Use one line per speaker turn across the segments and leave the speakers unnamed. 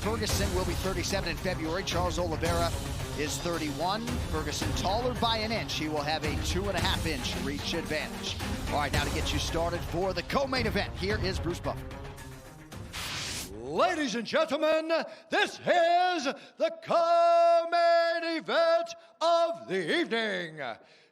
Ferguson will be 37 in February. Charles Oliveira is 31. Ferguson taller by an inch. He will have a 2.5-inch reach advantage. All right, now to get you started for the co-main event, here is Bruce Buffer.
Ladies and gentlemen, this is the co-main event of the evening.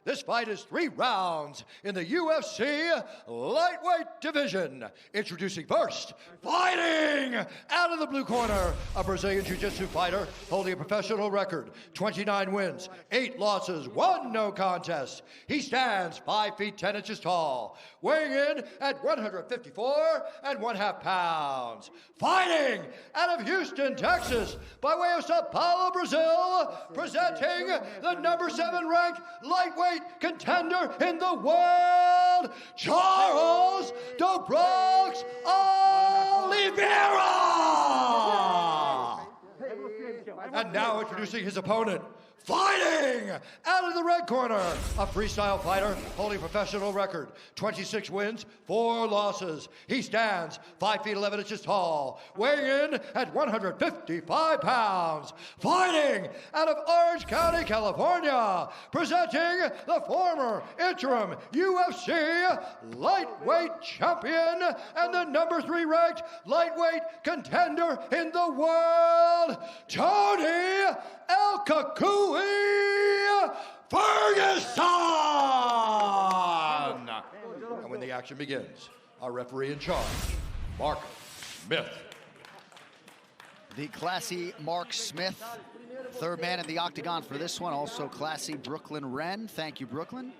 This fight is 3 rounds in the UFC lightweight division. Introducing first, fighting out of the blue corner, a Brazilian Jiu-Jitsu fighter holding a professional record, 29 wins, 8 losses, 1 no contest. He stands 5 feet 10 inches tall, weighing in at 154 1/2 pounds. Fighting out of Houston, Texas, by way of Sao Paulo, Brazil, presenting the number 7 ranked lightweight contender in the world, Charles "The Bronx" Oliveira! And now introducing his opponent, fighting out of the red corner, a freestyle fighter holding a professional record, 26 wins, 4 losses. He stands 5 feet 11 inches tall, weighing in at 155 pounds. Fighting out of Orange County, California, presenting the former interim UFC lightweight champion and the number 3 ranked lightweight contender in the world, Tony El Cucuy Ferguson! And when the action begins, our referee in charge, Mark Smith.
The classy Mark Smith, third man in the octagon for this one. Also classy Brooklyn Wren. Thank you, Brooklyn.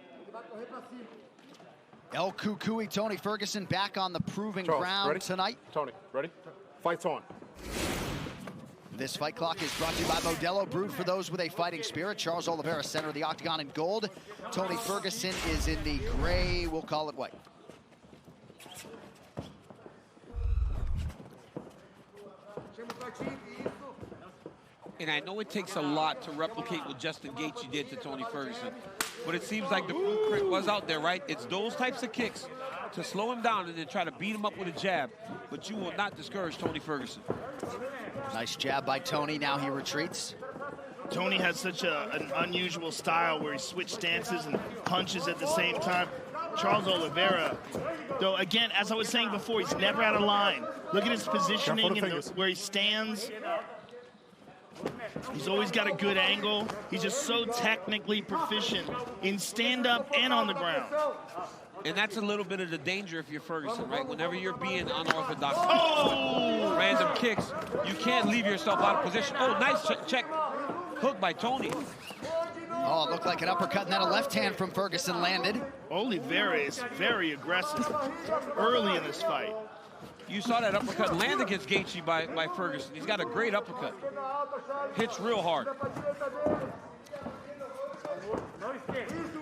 El Cucuy, Tony Ferguson, back on the proving ground
ready?
tonight.
Tony, ready? Fight's on.
This fight clock is brought to you by Modelo, brewed for those with a fighting spirit. Charles Oliveira, center of the octagon in gold. Tony Ferguson is in the gray, we'll call it white.
And I know it takes a lot to replicate what Justin Gaethje did to Tony Ferguson, but it seems like the blueprint was out there, right? It's those types of kicks to slow him down and then try to beat him up with a jab, but you will not discourage Tony Ferguson.
Nice jab by Tony, now he retreats.
Tony has such an unusual style where he switches stances and punches at the same time. Charles Oliveira, though, again, as I was saying before, he's never out of line. Look at his positioning and where he stands. He's always got a good angle. He's just so technically proficient in stand-up and on the ground.
And that's a little bit of the danger if you're Ferguson, right? Whenever you're being unorthodox, random kicks, you can't leave yourself out of position. Oh, nice check hook by Tony.
Oh, it looked like an uppercut, and then a left hand from Ferguson landed.
Oliveira is very aggressive early in this fight.
You saw that uppercut land against Gaethje by Ferguson. He's got a great uppercut. Hits real hard.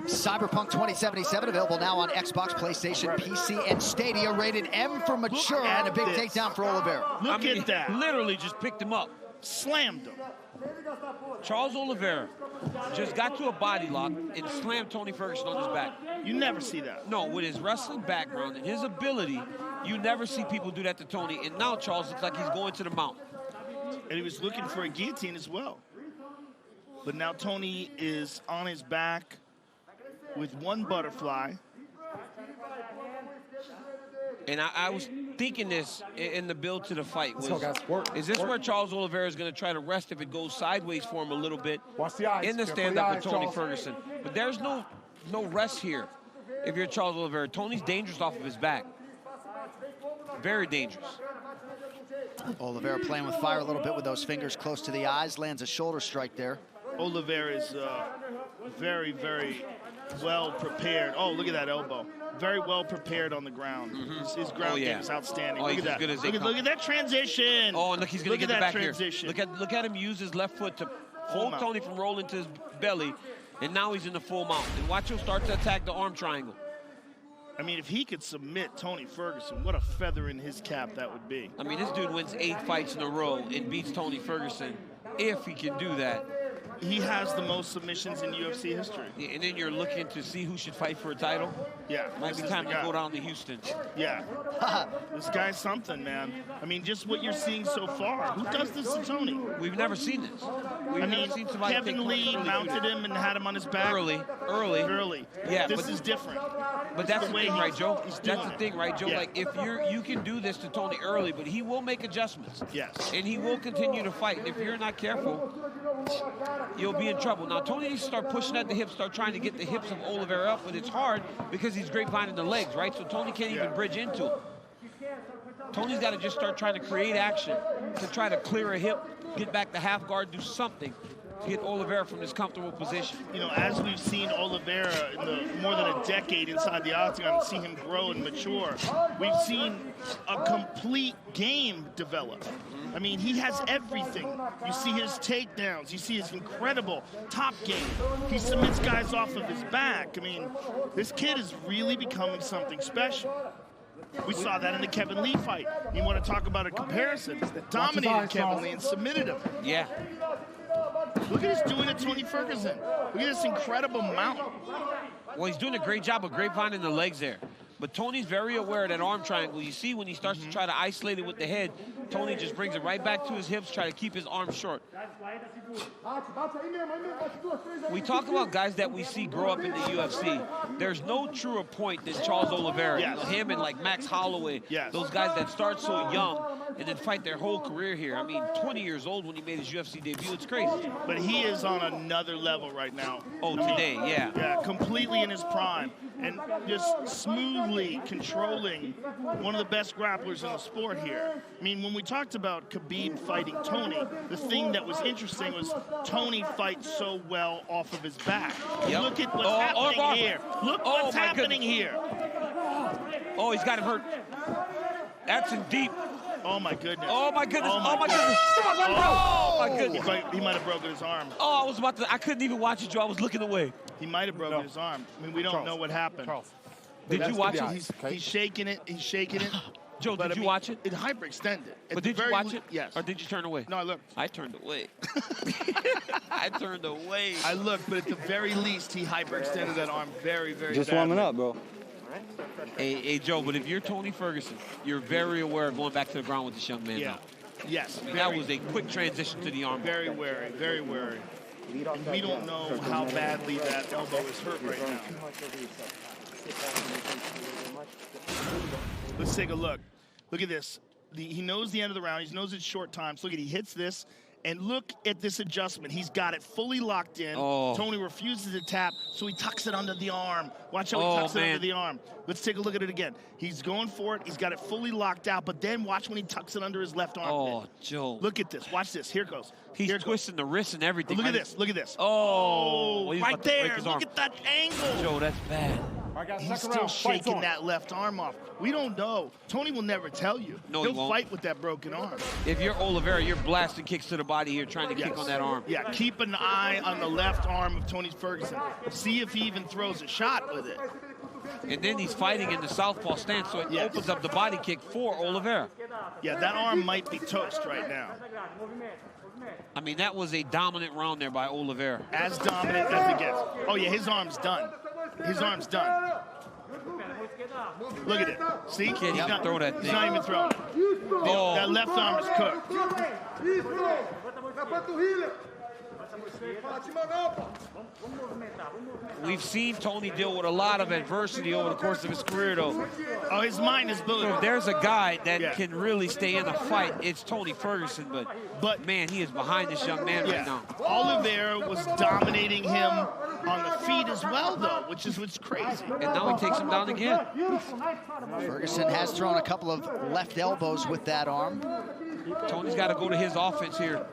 Cyberpunk 2077 available now on Xbox, PlayStation, PC, and Stadia. Rated M for mature, and a big takedown for Oliveira.
Look at that.
Literally just picked him up.
Slammed him.
Charles Oliveira just got to a body lock and slammed Tony Ferguson on his back.
You never see that.
No, with his wrestling background and his ability, you never see people do that to Tony. And now Charles looks like he's going to the mount.
And he was looking for a guillotine as well. But now Tony is on his back with one butterfly.
And I was thinking this in the build to the fight.
Let's go, guys. Work.
Is this
Work.
where Charles Oliveira is going to try to rest if it goes sideways for him a little bit?
Watch the eyes.
In the
Careful
stand-up
the
with
eyes,
Tony
Charles.
Ferguson. But there's no rest here if you're Charles Oliveira. Tony's dangerous off of his back. Very dangerous.
Oliveira playing with fire a little bit with those fingers close to the eyes. Lands a shoulder strike there.
Oliveira is very, very well prepared. Oh, look at that elbow. Very well prepared on the ground. His ground game is outstanding. Look at that. Look at that transition.
Oh, and look, he's going to get the back
transition.
here. Look at him use his left foot to hold Tony from rolling to his belly, and now he's in the full mount. And watch him start to attack the arm triangle.
I mean, if he could submit Tony Ferguson, what a feather in his cap that would be.
I mean, this dude wins 8 fights in a row and beats Tony Ferguson. If he can do that,
he has the most submissions in UFC history.
Yeah, and then you're looking to see who should fight for a title.
Yeah.
Might
this
be
is
time
the
to
guy.
go down to Houston.
Yeah. This guy's something, man. I mean, just what you're seeing so far. Who does this to Tony?
We've never seen this. We've
I mean,
never seen somebody
Kevin
take
Lee
early
mounted him and had him on his back.
early.
Yeah,
Yeah,
this
but-
is different.
But that's the
way
thing, right, Joe?
he's
That's
doing
the
it.
thing, right, Joe?
Yeah.
Like, if you can do this to Tony early, but he will make adjustments.
Yes.
And he will continue to fight. And if you're not careful, you'll be in trouble. Now, Tony needs to start pushing at the hips, start trying to get the hips of Oliveira up, but it's hard because he's grapevining the legs, right? So Tony can't even bridge into it. Tony's got to just start trying to create action to try to clear a hip, get back to half guard, do something to get Oliveira from this comfortable position.
You know, as we've seen Oliveira in the more than a decade inside the octagon and see him grow and mature, we've seen a complete game develop. I mean, he has everything. You see his takedowns. You see his incredible top game. He submits guys off of his back. I mean, this kid is really becoming something special. We saw that in the Kevin Lee fight. You want to talk about a comparison? Dominated Kevin Lee and submitted him.
Yeah.
Look at this doing to Tony Ferguson. Look at this incredible mount.
Well, he's doing a great job of grapevining the legs there. But Tony's very aware of that arm triangle. You see when he starts to try to isolate it with the head, Tony just brings it right back to his hips, try to keep his arm short. We talk about guys that we see grow up in the UFC. There's no truer point than Charles Oliveira.
Yes.
You know, him and like Max Holloway,
Yes.
those guys that start so young and then fight their whole career here. I mean, 20 years old when he made his UFC debut. It's crazy.
But he is on another level right now.
Oh,
I mean,
today, yeah.
Yeah, completely in his prime. And just smoothly controlling one of the best grapplers in the sport here. I mean, when we talked about Khabib fighting Tony, the thing that was interesting was Tony fights so well off of his back.
Yep.
Look at what's
Oh,
happening
arm.
here. Look
Oh,
what's
my
happening
goodness.
here.
Oh, he's got him hurt. That's in deep.
Oh, my goodness.
Oh, my goodness.
Oh,
Oh, my goodness. Oh, my goodness.
He might have broken his arm.
Oh, I was about to, I couldn't even watch it, Joe. I was looking away.
He might have broken his arm. I mean, we don't know what happened.
Did you watch it?
He's shaking it. He's shaking it.
Joe,
But,
did
I
you
mean,
watch it?
It hyperextended. At
But
the
did you
very
watch it?
Yes.
Or did you turn away?
No, I looked.
I turned away. I turned away.
I looked, but at the very least, he hyperextended that arm very, very
Just
badly.
warming up, bro.
Hey, Joe, but if you're Tony Ferguson, you're very aware of going back to the ground with this young man
Yeah.
now.
Yes.
I mean, that was a quick transition to the arm.
Very wary, very wary. And we don't know how badly that elbow is hurt right now. Let's take a look. Look at this. He knows the end of the round. He knows it's short time. So look at, he hits this. And look at this adjustment. He's got it fully locked in.
Oh.
Tony refuses to tap, so he tucks it under the arm. Watch how he
Oh,
tucks it
man.
under the arm. Let's take a look at it again. He's going for it. He's got it fully locked out, but then watch when he tucks it under his left arm.
Oh, Joe.
Look at this. Watch this. Here it goes.
He's
Here it goes.
twisting the wrist and everything.
Look at this. Look at this.
Oh, he's
right
about to break
there.
his
Look
arm.
at that angle.
Joe, that's bad.
He's still shaking that left arm off. We don't know. Tony will never tell you.
No, he
He'll
won't.
fight with that broken arm.
If you're Oliveira, you're blasting kicks to the body here, trying to kick on that arm.
Yeah, keep an eye on the left arm of Tony Ferguson. See if he even throws a shot with it.
And then he's fighting in the southpaw stance, so it
Yes.
opens up the body kick for Oliveira.
Yeah, that arm might be toast right now.
I mean, that was a dominant round there by Oliveira.
As dominant as it gets. Oh, yeah, his arm's done. His arm's done. Look at it. See?
Can't even throw that
He's
thing.
not even throwing it.
Oh.
That left arm is cooked.
We've seen Tony deal with a lot of adversity over the course of his career, though.
Oh, his mind is
So
building.
if there's a guy that
Yeah.
can really stay in a fight, it's Tony Ferguson. But man, he is behind this young man right now.
Oliveira was dominating him on the feet as well, though, which is what's crazy.
And now he takes him down again.
Ferguson has thrown a couple of left elbows with that arm.
Tony's got to go to his offense here,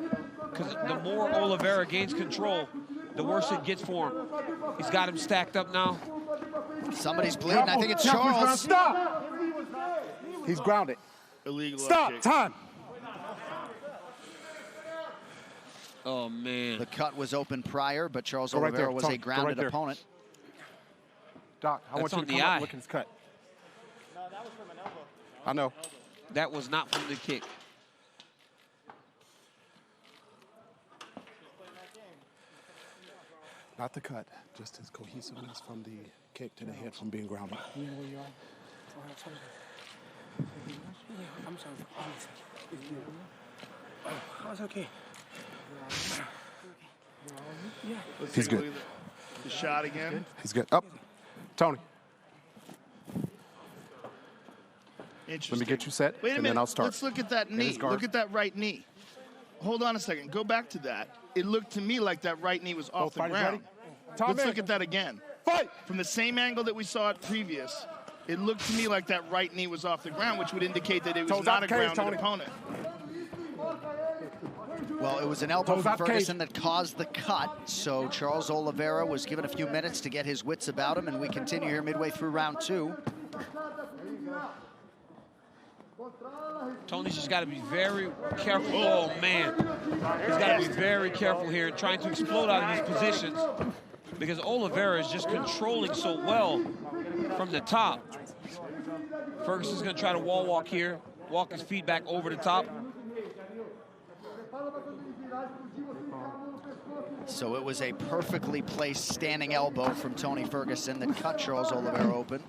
because the more Oliveira gains control, the worse it gets for him. He's got him stacked up now.
Somebody's bleeding. I think it's Charles.
Stop! He's grounded.
Illegal
Stop!
kick.
Time!
Oh, man.
The cut was open prior, but Charles
Go right
Oliveira
there,
was
Tony.
a
Go
grounded
right there.
opponent.
Doc, I
That's
want you
on
to
the
come up
eye.
and look at his cut. I know.
That was not from the kick.
Not the cut, just his cohesiveness from the kick to the head from being grounded.
You know where you are? I'm sorry. Oh, it's okay.
Let's
He's
take a
good.
look at the shot again.
He's good. Up. Tony,
Interesting.
let me get you set,
Wait a
and
minute.
then I'll start.
Let's look at that knee.
his guard.
Look at that right knee. Hold on a second. Go back to that. It looked to me like that right knee was off the
fighters
ground.
ready? Tom
Let's
in.
look at that again.
Fight!
From the same angle that we saw it previous, it looked to me like that right knee was off the ground, which would indicate that it was
Toes
not
out
a
the cage,
grounded
Tony.
opponent.
Well, it was an elbow
Toes
from
out,
Ferguson that caused the cut, so Charles Oliveira was given a few minutes to get his wits about him, and we continue here midway through round 2.
Tony's just got to be very careful. Oh, man. He's got to be very careful here trying to explode out of these positions because Oliveira is just controlling so well from the top. Ferguson's going to try to wall walk here, walk his feet back over the top.
So it was a perfectly placed standing elbow from Tony Ferguson that cut Charles Oliveira open.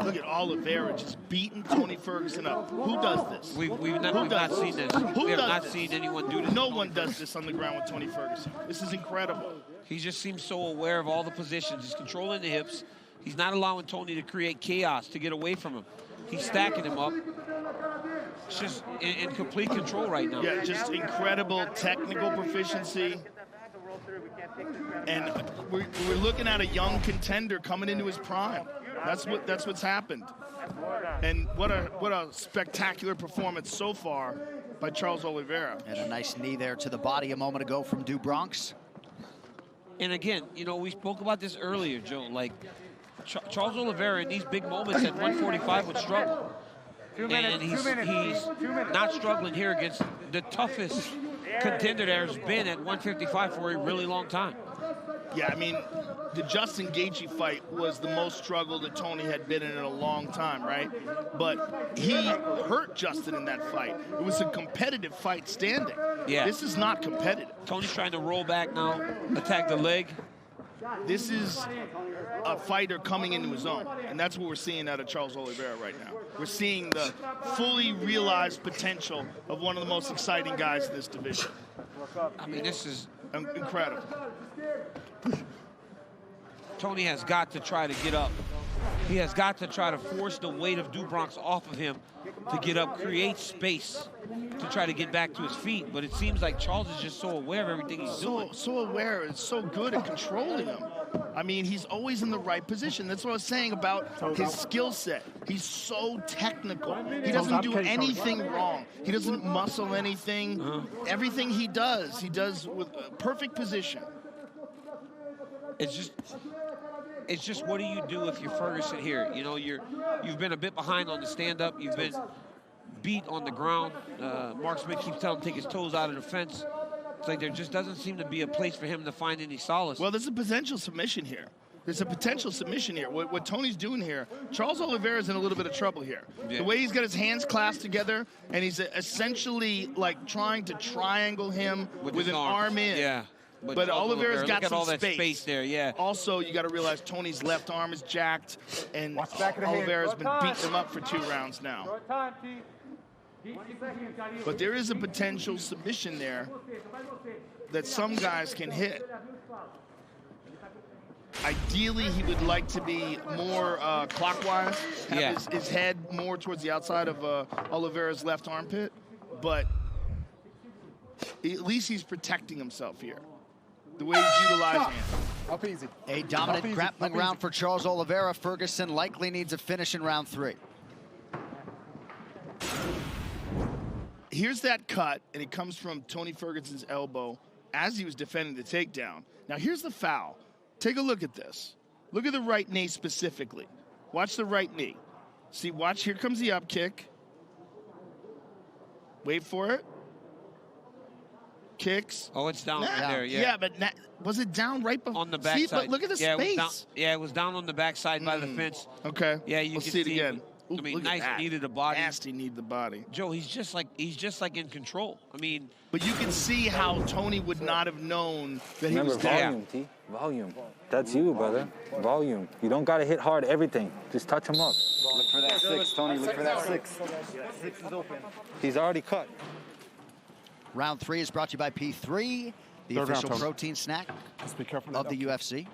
Look at Oliveira just beating Tony Ferguson up. Who does this?
We've not seen this.
Who
We have
does
not
this?
seen anyone do this.
No one does this on the ground with Tony Ferguson. This is incredible.
He just seems so aware of all the positions. He's controlling the hips. He's not allowing Tony to create chaos to get away from him. He's stacking him up. It's just in complete control right now.
Yeah, just incredible technical proficiency. And we're looking at a young contender coming into his prime. That's what's happened. And what a spectacular performance so far by Charles Oliveira.
And a nice knee there to the body a moment ago from Du Bronx.
And again, you know, we spoke about this earlier, Joe. Like, Charles Oliveira in these big moments at 145 would struggle. And he's not struggling here against the toughest contender there's been at 155 for a really long time.
Yeah, I mean, the Justin Gaethje fight was the most struggle that Tony had been in a long time, right? But he hurt Justin in that fight. It was a competitive fight standing.
Yeah.
This is not competitive.
Tony's trying to roll back now, attack the leg.
This is a fighter coming into his own, and that's what we're seeing out of Charles Oliveira right now. We're seeing the fully realized potential of one of the most exciting guys in this division.
I mean, this is...
Incredible.
Tony has got to try to get up. He has got to try to force the weight of Du Bronx off of him to get up, create space to try to get back to his feet. But it seems like Charles is just so aware of everything he's doing.
So aware and so good at controlling him. I mean, he's always in the right position. That's what I was saying about his skill set. He's so technical. He doesn't do anything wrong. He doesn't muscle anything. Everything he does with a perfect position.
It's just what do you do if you're Ferguson here? You know, you've been a bit behind on the stand-up. You've been beat on the ground. Mark Smith keeps telling him to take his toes out of the fence. It's like there just doesn't seem to be a place for him to find any solace.
Well, there's a potential submission here. What Tony's doing here, Charles Oliveira's in a little bit of trouble here.
Yeah.
The way he's got his hands clasped together, and he's essentially like trying to triangle him with an arm in.
Yeah.
But
Charles
Oliveira's got
look at
some
all that
space.
space there, yeah.
Also, you got to realize Tony's left arm is jacked, and
Watch the back of the hand.
Oliveira's been beating him up for 2 rounds now. But there is a potential submission there that some guys can hit. Ideally, he would like to be more clockwise, have his head more towards the outside of Oliveira's left armpit, but at least he's protecting himself here. The way he's utilizing it.
Up easy.
A dominant
Up easy,
grappling
up easy.
round for Charles Oliveira. Ferguson likely needs a finish in round 3.
Here's that cut, and it comes from Tony Ferguson's elbow as he was defending the takedown. Now here's the foul. Take a look at this. Look at the right knee specifically. Watch the right knee. See, watch, here comes the up kick. Wait for it. Kicks.
Oh, it's down
Nah,
there, yeah.
Yeah, but was it down right before?
On the backside.
See, look at the
yeah,
space.
It was down on the backside by the fence.
Okay.
Yeah, you
Let's
can
see it again. Ooh,
I mean,
look at
nice,
that.
needed the body.
Nasty need the body.
Joe, he's just like in control. I mean,
But you can see how Tony would not have known that he
Remember,
was there.
volume, T. Volume. That's you, brother. Volume. You don't got to hit hard everything. Just touch him up.
Look for that 6, Tony. Look for that 6. 6 is open.
He's already cut.
Round 3 is brought to you by P3, the
Third round,
official
Tony.
protein snack
Just be careful.
of the UFC.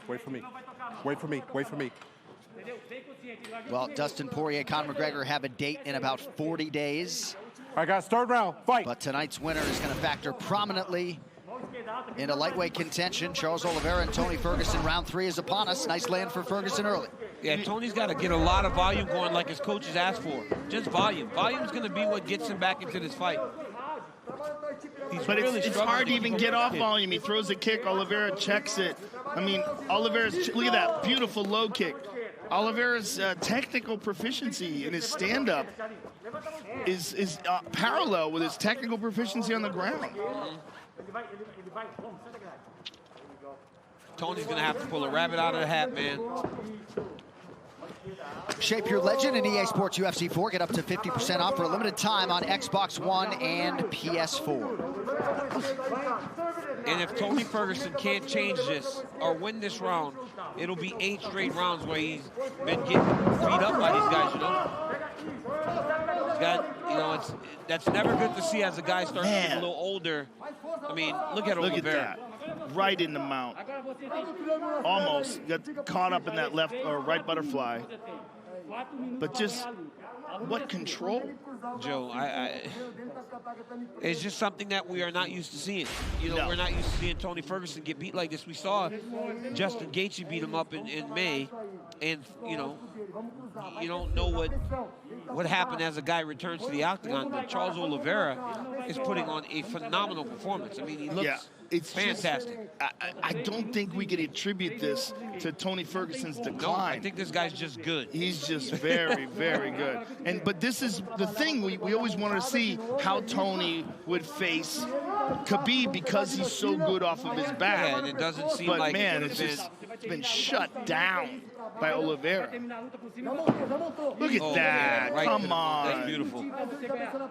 Wait for me. Wait for me. Wait for me.
Well, Dustin Poirier, Conor McGregor have a date in about 40 days.
All right, guys, third round. Fight.
But tonight's winner is going to factor prominently into lightweight contention. Charles Oliveira and Tony Ferguson. Round 3 is upon us. Nice land for Ferguson early.
yeah, Tony's got to get a lot of volume going like his coaches asked for. Just volume. Volume's going to be what gets him back into this fight. He's
But
really
it's
struggling
hard to
keep
even
him
get off
kick.
volume. He throws a kick. Oliveira checks it. I mean, Oliveira's, look at that beautiful low kick. Oliveira's technical proficiency in his stand-up is parallel with his technical proficiency on the ground.
Tony's going to have to pull a rabbit out of the hat, man.
Shape your legend in EA Sports UFC 4. Get up to 50% off for a limited time on Xbox One and PS4.
And if Tony Ferguson can't change this or win this round, it'll be 8 straight rounds where he's been getting beat up by these guys, you know? He's got, you know, that's never good to see as a guy starts to get a little older. I mean, look at
Look at
Oliveira.
that. Right in the mount. Almost got caught up in that left or right butterfly. But just what control.
Joe, it's just something that we are not used to seeing. You know,
No.
we're not used to seeing Tony Ferguson get beat like this. We saw Justin Gaethje beat him up in May, and you know, you don't know what happened as a guy returns to the octagon. But Charles Oliveira is putting on a phenomenal performance. I mean, he looks
it's
fantastic.
I don't think we can attribute this to Tony Ferguson's
No,
decline.
I think this guy's just good.
He's just very, very good. But this is the thing. We always wanted to see how Tony would face Khabib because he's so good off of his back.
Yeah, and it doesn't seem
but
like
man,
it
it's
would've
just been shut down by Oliveira. Look at
Oh,
that.
yeah, right
Come
to the-
on.
That's beautiful.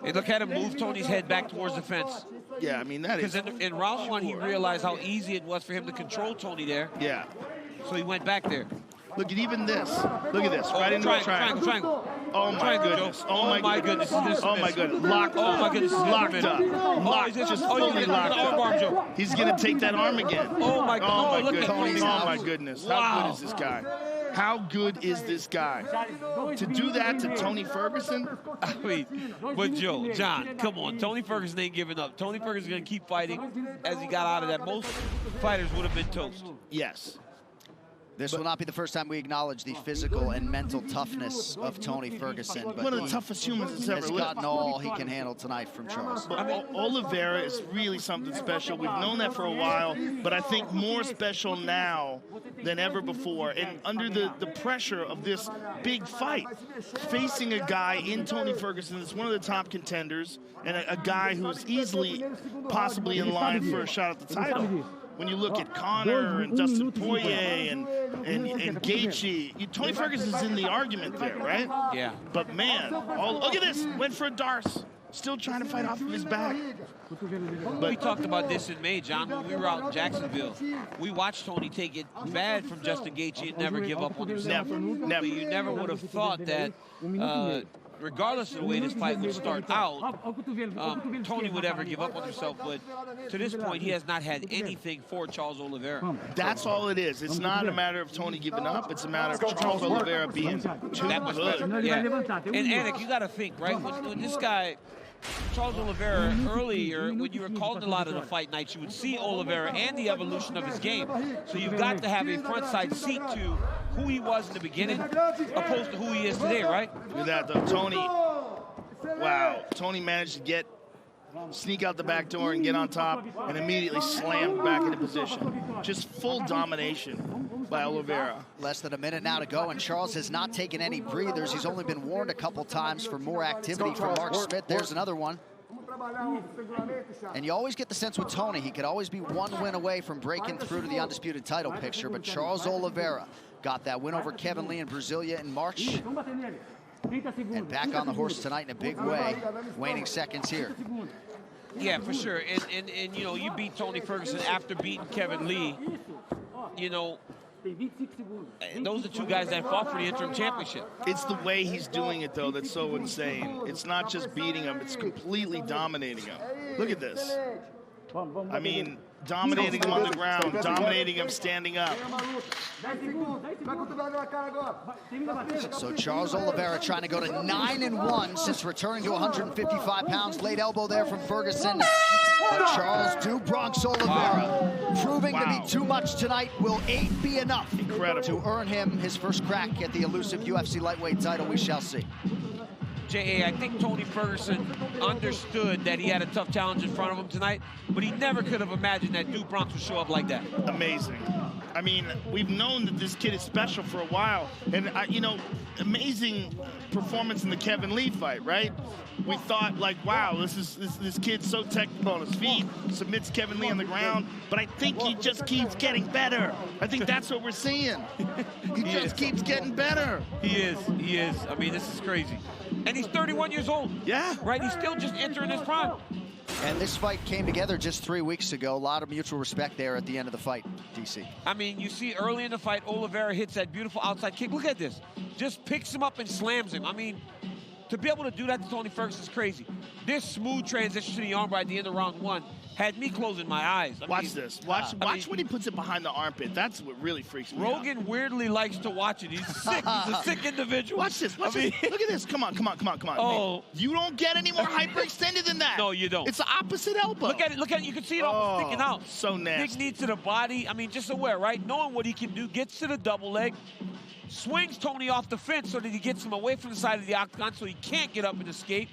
Hey, look at him move Tony's head back towards the fence.
Yeah, I mean, that is.
Because in round 1, he realized how easy it was for him to control Tony there.
Yeah.
So he went back there.
Look at even this. Look at this. Right into the triangle.
Triangle.
Oh my
Triangle,
goodness.
Joe.
Oh my goodness.
This
Oh my goodness. Locked up.
Oh my goodness.
Locked up. Locked.
he's just-
Just
oh, he's
fully
gonna
locked
arm
up.
bar, Joe.
He's gonna take that arm again.
Oh my God.
Oh my
Look at
goodness.
Tony's
Oh
out.
my goodness. How
Wow.
good is this guy? How good is this guy? To do that to Tony Ferguson?
I mean, but Joe, John, come on. Tony Ferguson ain't giving up. Tony Ferguson's going to keep fighting as he got out of that. Most fighters would have been toast.
Yes.
This will not be the first time we acknowledge the physical and mental toughness of Tony Ferguson. But
One of the
he
toughest humans that's ever
has
lived.
gotten all he can handle tonight from Charles.
But Oliveira is really something special. We've known that for a while, but I think more special now than ever before. And under the pressure of this big fight, facing a guy in Tony Ferguson that's one of the top contenders and a guy who's easily possibly in line for a shot at the title. When you look at Conor and Dustin Poirier and Gaethje, Tony Ferguson's in the argument there, right?
Yeah.
But man, look at this. Went for a Darce. Still trying to fight off of his back.
We talked about this in May, John, when we were out in Jacksonville. We watched Tony take it bad from Justin Gaethje and never give up on himself.
Never.
You never would have thought that, regardless of the way this fight would start out, Tony would ever give up on himself. But to this point, he has not had anything for Charles Oliveira.
That's all it is. It's not a matter of Tony giving up. It's a matter of Charles Oliveira being too
That much
good.
better. Yeah. And Anik, you got to think, right? When this guy, Charles Oliveira, earlier, when you were calling a lot of the fight nights, you would see Oliveira and the evolution of his game. So you've got to have a front side seat to who he was in the beginning opposed to who he is today, right?
Look at that, though. Tony, wow. Tony managed to sneak out the back door and get on top and immediately slammed back into position. Just full domination by Oliveira.
Less than a minute now to go, and Charles has not taken any breathers. He's only been warned a couple times for more activity from Mark Smith. There's another one. And you always get the sense with Tony, he could always be one win away from breaking through to the undisputed title picture, but Charles Oliveira got that win over Kevin Lee in Brasilia in March. And back on the horse tonight in a big way, waning seconds here.
Yeah, for sure. And you know, you beat Tony Ferguson after beating Kevin Lee. You know, those are two guys that fought for the interim championship.
It's the way he's doing it, though, that's so insane. It's not just beating him, it's completely dominating him. Look at this. I mean, dominating him on the ground, dominating him standing up.
So Charles Oliveira trying to go to 9-1 since returning to 155 pounds. Late elbow there from Ferguson. But Charles do Bronx Oliveira, proving to be too much tonight. Will 8 be enough to earn him his first crack at the elusive UFC lightweight title? We shall see.
J.A., I think Tony Ferguson understood that he had a tough challenge in front of him tonight, but he never could have imagined that Duke Bronx would show up like that.
Amazing. I mean, we've known that this kid is special for a while. And, you know, amazing performance in the Kevin Lee fight, right? We thought, like, wow, this kid's so technical on his feet, submits Kevin Lee on the ground, but I think he just keeps getting better. I think that's what we're seeing. He just keeps getting better.
He is. I mean, this is crazy. And he's 31 years old.
Yeah.
Right? He's still just entering his prime.
And this fight came together just 3 weeks ago. A lot of mutual respect there at the end of the fight, DC.
I mean, you see early in the fight, Oliveira hits that beautiful outside kick. Look at this. Just picks him up and slams him. I mean, to be able to do that to Tony Ferguson is crazy. This smooth transition to the armbar at the end of round 1 had me closing my eyes.
Watch this. Watch when he puts it behind the armpit. That's what really freaks me out.
Rogan weirdly likes to watch it. He's sick. He's a sick individual.
Watch this. Watch this. Look at this. Come on.
Oh.
You don't get any more hyperextended than that.
No, you don't.
It's the opposite elbow.
Look at it. You can see it almost sticking out.
So nasty.
Big knee to the body. I mean, just aware, right? Knowing what he can do. Gets to the double leg. Swings Tony off the fence so that he gets him away from the side of the octagon so he can't get up and escape.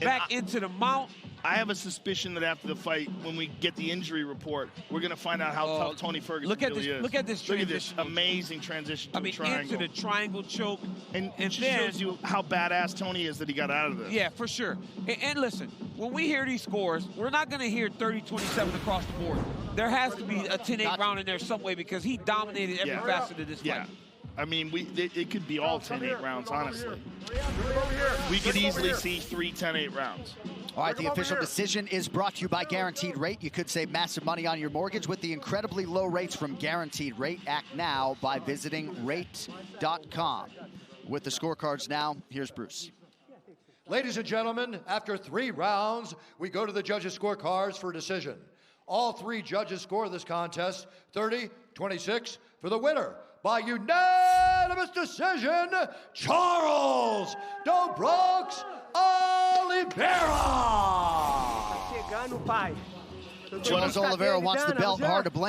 Back into the mount.
I have a suspicion that after the fight, when we get the injury report, we're going to find out how tough Tony Ferguson really is.
Look at this transition.
Look at this amazing transition to the triangle.
Into the triangle choke.
And it just shows you how badass Tony is that he got out of this.
Yeah, for sure. And listen, when we hear these scores, we're not going to hear 30-27 across the board. There has to be a 10-8 round in there some way because he dominated every facet of this fight.
I mean, it could be all 10-8 rounds, honestly. We could easily see 3 10-8 rounds.
All right, the official decision is brought to you by Guaranteed Rate. You could save massive money on your mortgage with the incredibly low rates from Guaranteed Rate. Act now by visiting rate.com. With the scorecards now, here's Bruce.
Ladies and gentlemen, after 3 rounds, we go to the judges' scorecards for a decision. All 3 judges score this contest 30-26 for the winner. By unanimous decision, Charles "Do Bronx" Oliveira.
Charles Oliveira wants the belt, hard to blame.